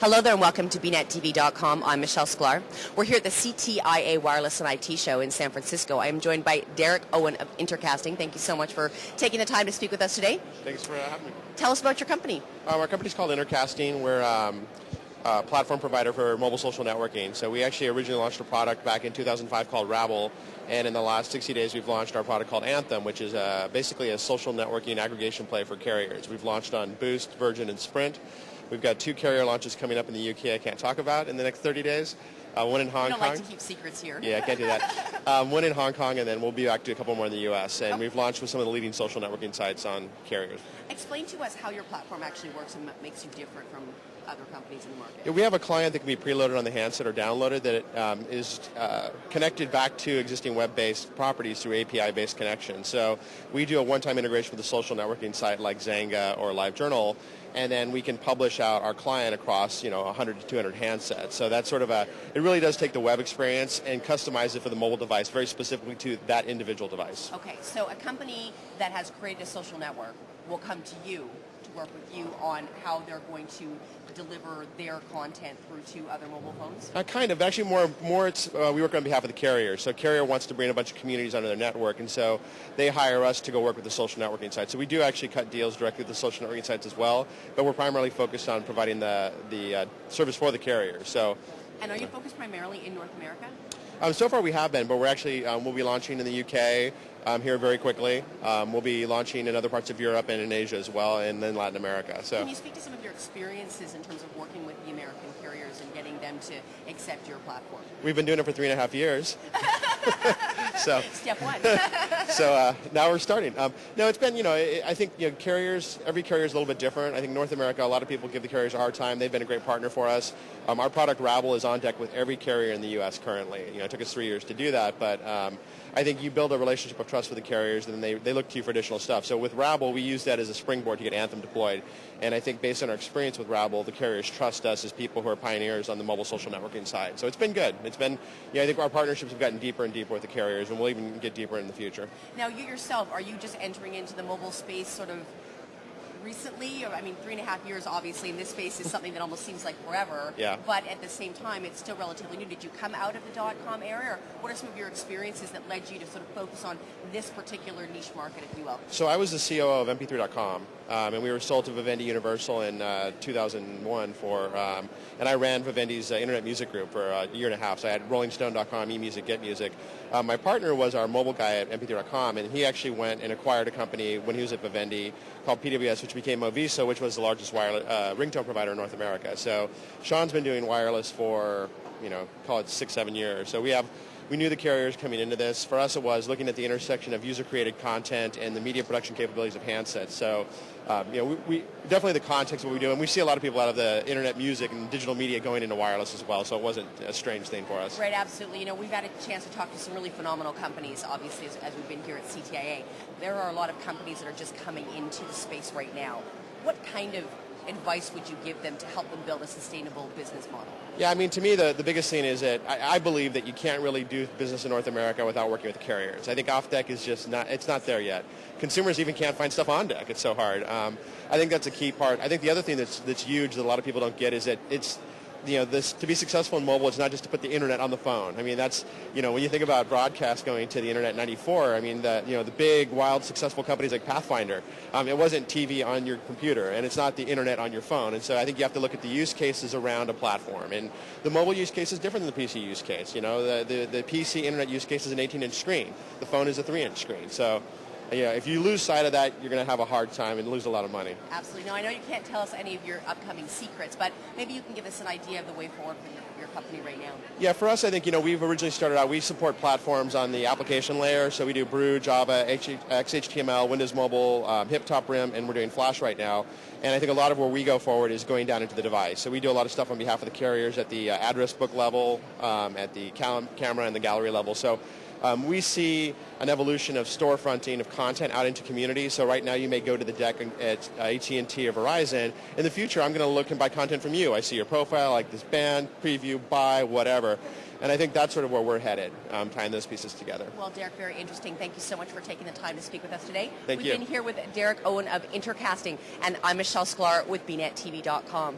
Hello there and welcome to BNetTV.com. I'm Michelle Sklar. We're here at the CTIA Wireless and IT Show in San Francisco. I am joined by Derrick Oien of Intercasting. Thank you so much for taking the time to speak with us today. Thanks for having me. Tell us about your company. Our company's called Intercasting. We're a platform provider for mobile social networking. So we actually originally launched a product back in 2005 called Rabble, and in the last 60 days we've launched our product called Anthem, which is basically a social networking aggregation play for carriers. We've launched on Boost, Virgin, and Sprint. We've got 2 carrier launches coming up in the UK I can't talk about in the next 30 days. One in Hong Kong. You don't like to keep secrets here. Yeah, I can't do that. One in Hong Kong, and then we'll be back to a couple more in the US. And we've launched with some of the leading social networking sites on carriers. Explain to us how your platform actually works and what makes you different from other companies in the market. Yeah, we have a client that can be preloaded on the handset or downloaded that is connected back to existing web-based properties through API-based connection. So we do a one-time integration with a social networking site like Zanga or LiveJournal, and then we can publish out our client across 100 to 200 handsets. So that's sort of it really does take the web experience and customize it for the mobile device very specifically to that individual device. Okay, so a company that has created a social network will come to you to work with you on how they're going to deliver their content through to other mobile phones? Kind of. Actually, more it's, we work on behalf of the carrier. So carrier wants to bring a bunch of communities under their network, and so they hire us to go work with the social networking site. So we do actually cut deals directly with the social networking sites as well, but we're primarily focused on providing the service for the carrier. So. And are you focused primarily in North America? So far we have been, but we're actually, we'll be launching in the UK here very quickly. We'll be launching in other parts of Europe and in Asia as well, and then Latin America. So. Can you speak to some of your experiences in terms of working with the American carriers and getting them to accept your platform? We've been doing it for 3.5 years. So Step one. So now we're starting. No, it's been, I think carriers, every carrier is a little bit different. I think North America, a lot of people give the carriers a hard time. They've been a great partner for us. Our product Rabble is on deck with every carrier in the U.S. currently. It took us 3 years to do that, but I think you build a relationship of trust with the carriers, and then they look to you for additional stuff. So with Rabble, we use that as a springboard to get Anthem deployed. And I think based on our experience with Rabble, the carriers trust us as people who are pioneers on the mobile social networking side. So it's been good. It's been, I think our partnerships have gotten deeper and deeper with the carriers, and we'll even get deeper in the future. Now, you yourself, are you just entering into the mobile space sort of recently? I mean, 3.5 years, obviously, in this space is something that almost seems like forever. Yeah. But at the same time, it's still relatively new. Did you come out of the .com era, or what are some of your experiences that led you to sort of focus on this particular niche market, if you will? So I was the COO of MP3.com, and we were sold to Vivendi Universal in 2001 and I ran Vivendi's internet music group for a year and a half. So I had RollingStone.com, eMusic, Get Music. My partner was our mobile guy at MP3.com, and he actually went and acquired a company when he was at Vivendi called PWS, which became Moviso, which was the largest wireless ringtone provider in North America. So Sean's been doing wireless for, call it 6-7 years. So we knew the carriers coming into this. For us, it was looking at the intersection of user-created content and the media production capabilities of handsets. So, we definitely the context of what we do, and we see a lot of people out of the internet music and digital media going into wireless as well, so it wasn't a strange thing for us. Right, absolutely. We've had a chance to talk to some really phenomenal companies, obviously, as we've been here at CTIA. There are a lot of companies that are just coming into the space right now. What kind of advice would you give them to help them build a sustainable business model? Yeah, I mean, to me, the biggest thing is that I believe that you can't really do business in North America without working with the carriers. I think off-deck is just it's not there yet. Consumers even can't find stuff on deck. It's so hard. I think that's a key part. I think the other thing that's huge that a lot of people don't get is that it's, this to be successful in mobile, it's not just to put the internet on the phone. I mean, that's, when you think about broadcast going to the internet in '94, I mean, the big, wild, successful companies like Pathfinder, it wasn't TV on your computer, and it's not the internet on your phone. And so I think you have to look at the use cases around a platform. And the mobile use case is different than the PC use case. The PC internet use case is an 18-inch screen. The phone is a 3-inch screen. So, if you lose sight of that, you're going to have a hard time and lose a lot of money. Absolutely. Now, I know you can't tell us any of your upcoming secrets, but maybe you can give us an idea of the way forward for your company right now. Yeah, for us, I think, we've originally started out, we support platforms on the application layer, so we do Brew, Java, XHTML, Windows Mobile, HIP Top RIM, and we're doing Flash right now. And I think a lot of where we go forward is going down into the device. So we do a lot of stuff on behalf of the carriers at the address book level, at the camera and the gallery level. So We see an evolution of storefronting of content out into communities. So right now you may go to the deck at AT&T or Verizon. In the future, I'm going to look and buy content from you. I see your profile, I like this band, preview, buy, whatever. And I think that's sort of where we're headed, tying those pieces together. Well, Derrick, very interesting. Thank you so much for taking the time to speak with us today. Thank you. We've been here with Derrick Oien of Intercasting, and I'm Michelle Sklar with BNetTV.com.